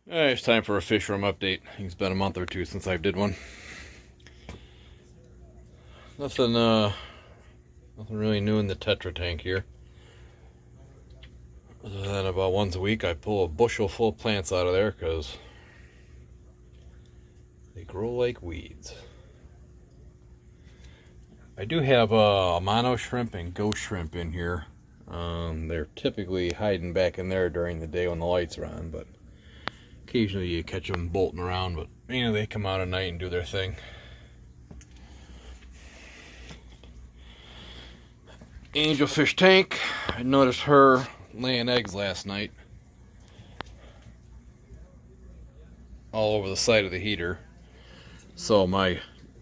It's time for a fish room update. It's been a month or two since I did one. Nothing really new in the Tetra tank here. Other than about once a week I pull a bushel full of plants out of there because they grow like weeds. I do have a mono shrimp and ghost shrimp in here. They're typically hiding back in there during the day when the lights are on, but occasionally you catch them bolting around, but they come out at night and do their thing. Angelfish tank, I noticed her laying eggs last night all over the side of the heater. So my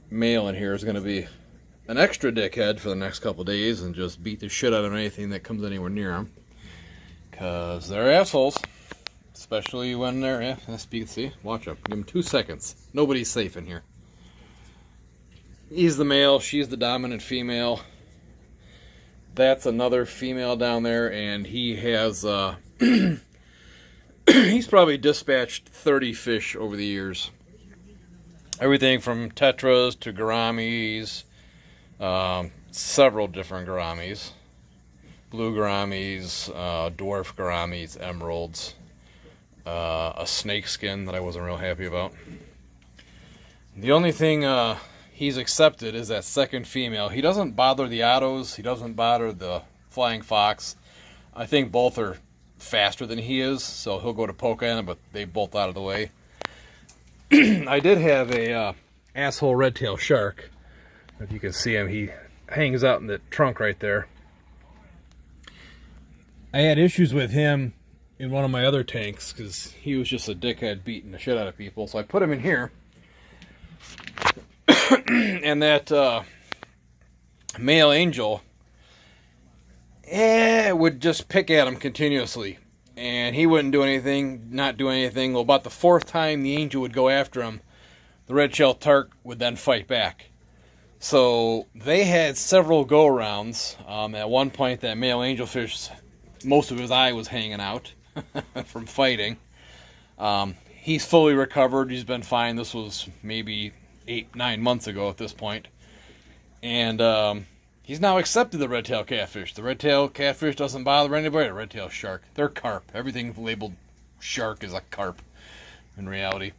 male in here is going to be an extra dickhead for the next couple days and just beat the shit out of anything that comes anywhere near them, because they're assholes. Especially when they're, see, watch up. Give them 2 seconds. Nobody's safe in here. He's the male, she's the dominant female. That's another female down there, and he has, he's probably dispatched 30 fish over the years. Everything from tetras to gouramis, several different gouramis. Blue gouramis, dwarf gouramis, emeralds. A snake skin that I wasn't real happy about. The only thing he's accepted is that second female. He doesn't bother the ottos. He doesn't bother the flying fox. I think both are faster than he is, so he'll go to poke at them, but they bolt out of the way. I did have a asshole red-tailed shark. If you can see him, he hangs out in the trunk right there. I had issues with him in one of my other tanks because he was just a dickhead beating the shit out of people, so I put him in here. And that male angel would just pick at him continuously, and he wouldn't do anything, not do anything. Well, about the 4th time the angel would go after him, the red-shelled tark would then fight back. So they had several go-arounds. At one point that male angelfish, most of his eye was hanging out from fighting. He's fully recovered. He's been fine. This was maybe 8-9 months ago at this point. And he's now accepted the red-tailed catfish. The red-tailed catfish doesn't bother anybody. The red-tailed shark, they're carp. Everything labeled shark is a carp in reality.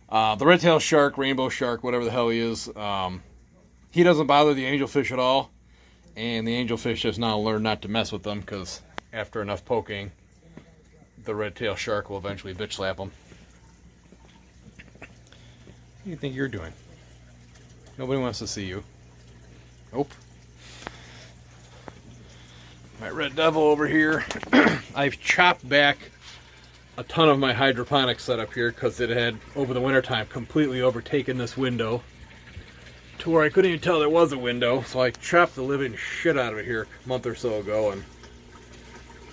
The red-tailed shark, rainbow shark, whatever the hell he is, he doesn't bother the angelfish at all. And the angelfish has now learned not to mess with them because after enough poking, the red-tailed shark will eventually bitch slap him. What do you think you're doing? Nobody wants to see you. Nope. My red devil over here. I've chopped back a ton of my hydroponic setup here because it had, over the wintertime, completely overtaken this window to where I couldn't even tell there was a window. So I chopped the living shit out of it here a month or so ago, and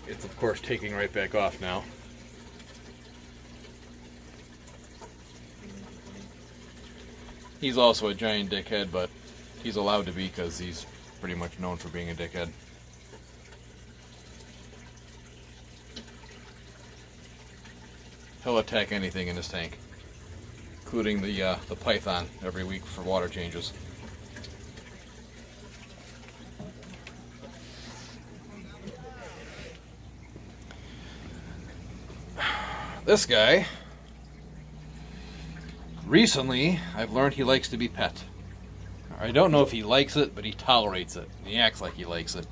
it's of course taking right back off now. He's also a giant dickhead, but he's allowed to be because he's pretty much known for being a dickhead. He'll attack anything in his tank, including the python every week for water changes. This guy, recently, I've learned he likes to be pet. I don't know if he likes it, but he tolerates it. He acts like he likes it.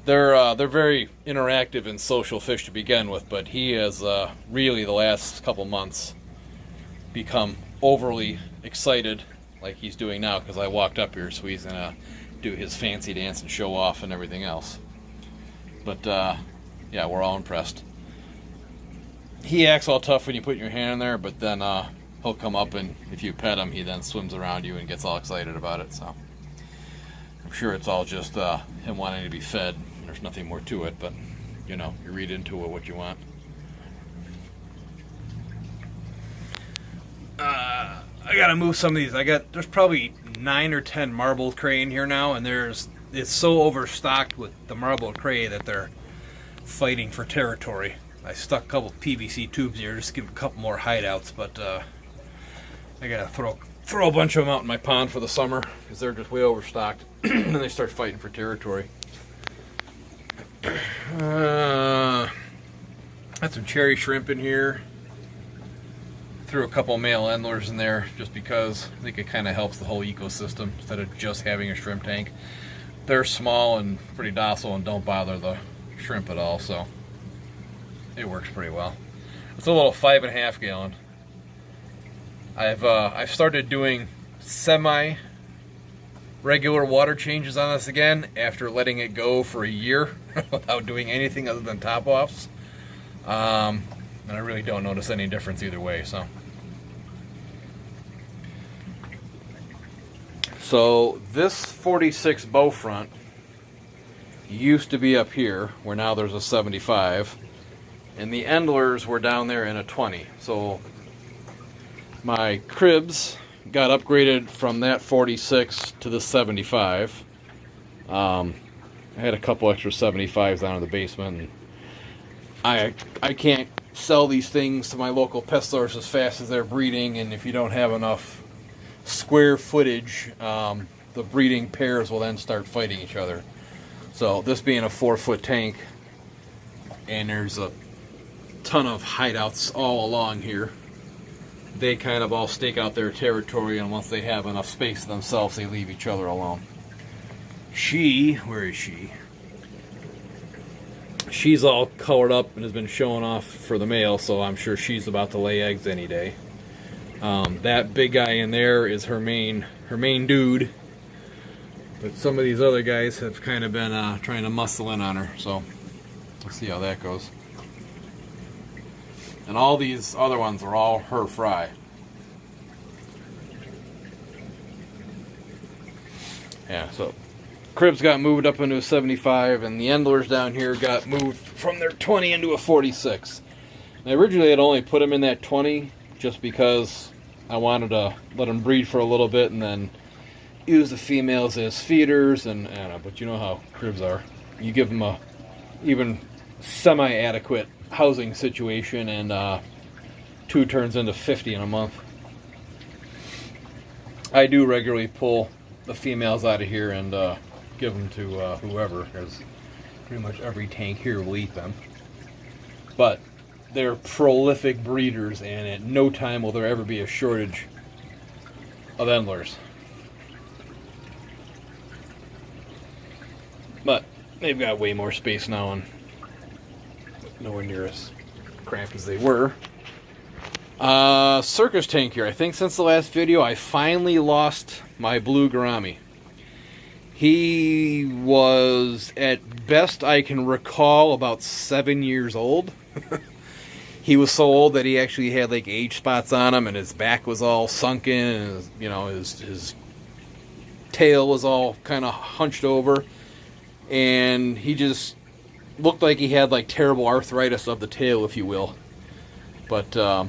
They're very interactive and social fish to begin with, but he has really, the last couple months, become overly excited, like he's doing now, because I walked up here, so he's going to do his fancy dance and show off and everything else. But, yeah, we're all impressed. He acts all tough when you put your hand in there, but then he'll come up, and if you pet him, he then swims around you and gets all excited about it. So I'm sure it's all just him wanting to be fed. There's nothing more to it, but you read into it what you want. I gotta move some of these. There's probably 9 or 10 marbled cray in here now, and it's so overstocked with the marbled cray that they're fighting for territory. I stuck a couple PVC tubes here just to give a couple more hideouts, but I gotta throw a bunch of them out in my pond for the summer because they're just way overstocked. And then they start fighting for territory. Got some cherry shrimp in here. Threw a couple male endlers in there just because I think it kind of helps the whole ecosystem instead of just having a shrimp tank. They're small and pretty docile and don't bother the shrimp at all, so it works pretty well. It's a little 5.5 gallon. I've started doing semi-regular water changes on this again after letting it go for a year without doing anything other than top-offs. And I really don't notice any difference either way. So this 46 bow front used to be up here, where now there's a 75, and the endlers were down there in a 20. So my cribs got upgraded from that 46 to the 75. I had a couple extra 75s down in the basement. And I can't sell these things to my local pet stores as fast as they're breeding, and if you don't have enough square footage, the breeding pairs will then start fighting each other. So this being a 4-foot tank, and there's a ton of hideouts all along here, they kind of all stake out their territory, and once they have enough space to themselves, they leave each other alone. Where is she? She's all colored up and has been showing off for the male, so I'm sure she's about to lay eggs any day. That big guy in there is her main dude, but some of these other guys have kind of been trying to muscle in on her, so we'll see how that goes. And all these other ones are all her fry. Yeah, so cribs got moved up into a 75, and the endlers down here got moved from their 20 into a 46. And originally I'd only put them in that 20 just because I wanted to let them breed for a little bit and then use the females as feeders, and I don't know, but you know how cribs are. You give them a even semi-adequate housing situation, and 2 turns into 50 in a month. I do regularly pull the females out of here and give them to whoever, because pretty much every tank here will eat them. But they're prolific breeders, and at no time will there ever be a shortage of endlers. But they've got way more space now and nowhere near as cramped as they were. Circus tank here. I think since the last video I finally lost my blue gourami. He was, at best I can recall, about 7 years old. He was so old that he actually had like age spots on him, and his back was all sunken, and his tail was all kind of hunched over, and he just looked like he had like terrible arthritis of the tail, if you will. But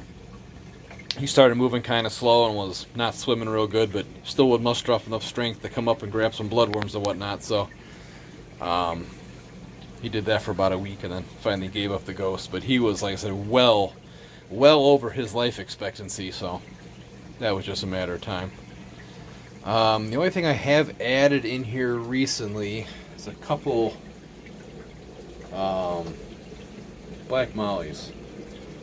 he started moving kind of slow and was not swimming real good, but still would muster up enough strength to come up and grab some bloodworms and whatnot. So he did that for about a week and then finally gave up the ghost. But he was, like I said, well over his life expectancy, so that was just a matter of time. The only thing I have added in here recently is a couple black mollies.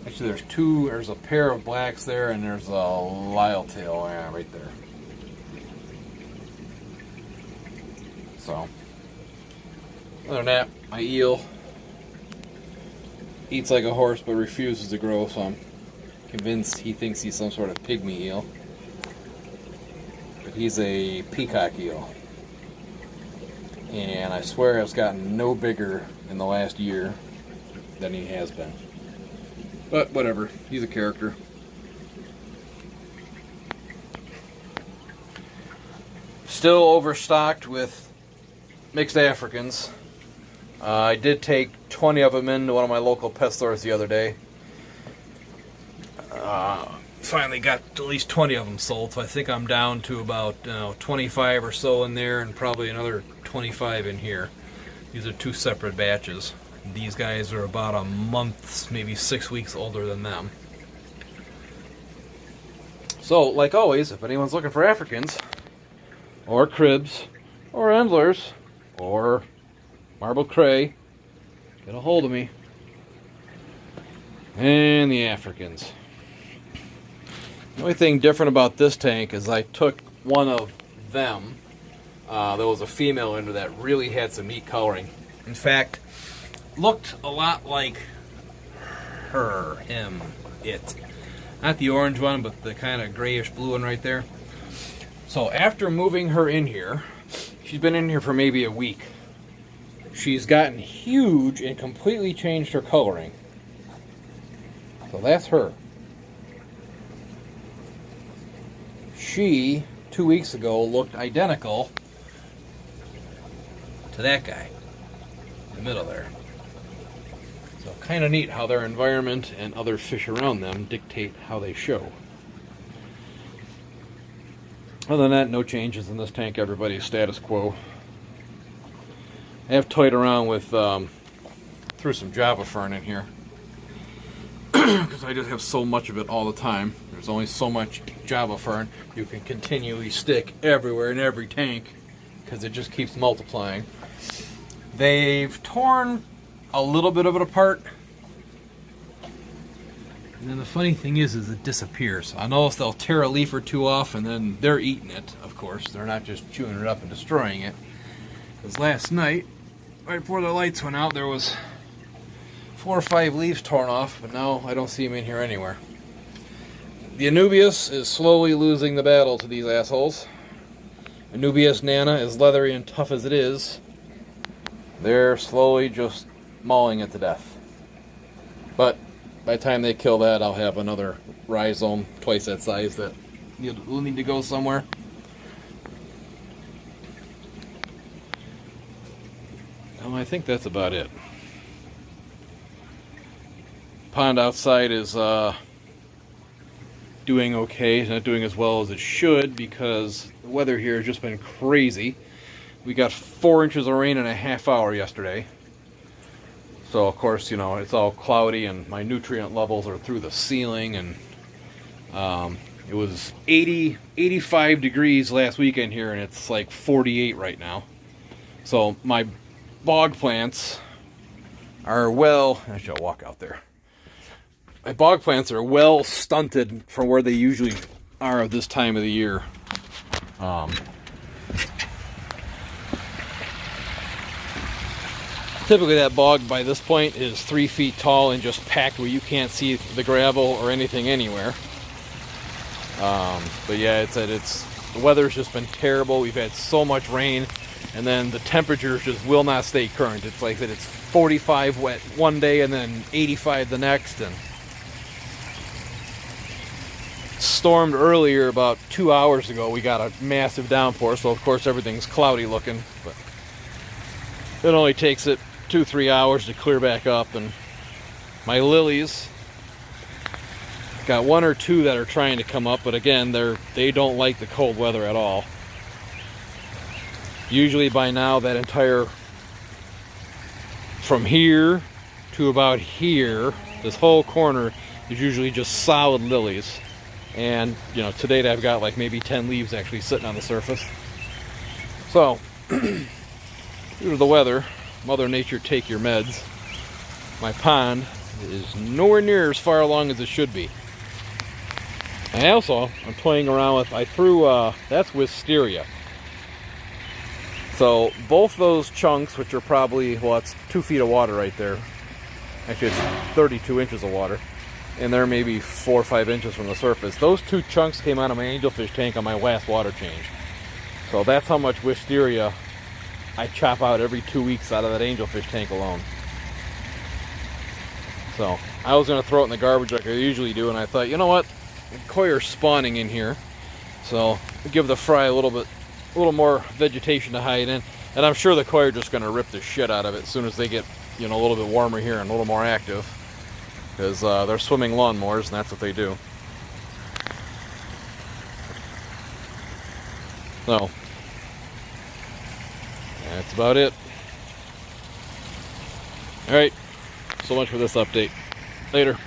Actually, there's a pair of blacks there, and there's a lylletail right there. So, other than that, my eel eats like a horse but refuses to grow, so I'm convinced he thinks he's some sort of pygmy eel. But he's a peacock eel. And I swear it's gotten no bigger in the last year than he has been. But whatever, he's a character. Still overstocked with mixed Africans. I did take 20 of them into one of my local pet stores the other day. Finally got at least 20 of them sold, so I think I'm down to about 25 or so in there, and probably another 25 in here. These are 2 separate batches. These guys are about a month, maybe 6 weeks older than them. So, like always, if anyone's looking for Africans, or cribs, or Endlers, or Marble Cray, get a hold of me. And the Africans. The only thing different about this tank is I took one of them. There was a female in there that really had some neat coloring. In fact, looked a lot like it. Not the orange one, but the kind of grayish blue one right there. So after moving her in here, she's been in here for maybe a week. She's gotten huge and completely changed her coloring. So that's her. She, 2 weeks ago, looked identical to that guy in the middle there. So kind of neat how their environment and other fish around them dictate how they show. Other than that, no changes in this tank. Everybody's status quo. I have toyed around with, threw some Java fern in here. Because I just have so much of it all the time. There's only so much Java fern you can continually stick everywhere in every tank. Because it just keeps multiplying. They've torn a little bit of it apart. And then the funny thing is it disappears. I notice they'll tear a leaf or two off and then they're eating it, of course. They're not just chewing it up and destroying it. Because last night, right before the lights went out, there was 4 or 5 leaves torn off, but now I don't see them in here anywhere. The Anubias is slowly losing the battle to these assholes. Anubias nana, as leathery and tough as it is, they're slowly just mauling it to death. But by the time they kill that, I'll have another rhizome twice that size that will need to go somewhere. Well, I think that's about it. Pond outside is doing okay. It's not doing as well as it should because the weather here has just been crazy. We got 4 inches of rain in a half hour yesterday. So of course, you know, it's all cloudy and my nutrient levels are through the ceiling, and it was 85 degrees last weekend here and it's like 48 right now. So my bog plants are I should walk out there. My bog plants are well stunted from where they usually are at this time of the year. Typically that bog by this point is 3 feet tall and just packed where you can't see the gravel or anything anywhere. But yeah, the weather's just been terrible. We've had so much rain, and then the temperatures just will not stay current. It's like that it's 45 wet one day and then 85 the next, and stormed earlier about 2 hours ago. We got a massive downpour, so of course everything's cloudy looking, but it only takes it 2-3 hours to clear back up. And my lilies got 1 or 2 that are trying to come up, but again, they don't like the cold weather at all. Usually by now that entire from here to about here, this whole corner is usually just solid lilies. And you know, to date I've got like maybe 10 leaves actually sitting on the surface. So due to the weather, Mother Nature, take your meds. My pond is nowhere near as far along as it should be. And also, I'm toying around with, I threw, that's wisteria. So both those chunks, which are probably, well, it's 2 feet of water right there. Actually, it's 32 inches of water. And they're maybe 4 or 5 inches from the surface. Those 2 chunks came out of my angelfish tank on my last water change. So that's how much wisteria I chop out every 2 weeks out of that angelfish tank alone. So I was going to throw it in the garbage like I usually do, and I thought, you know what? The koi are spawning in here, so I'll give the fry a little more vegetation to hide in, and I'm sure the koi are just going to rip the shit out of it as soon as they get, you know, a little bit warmer here and a little more active, because they're swimming lawnmowers, and that's what they do. So that's about it. All right, so much for this update. Later.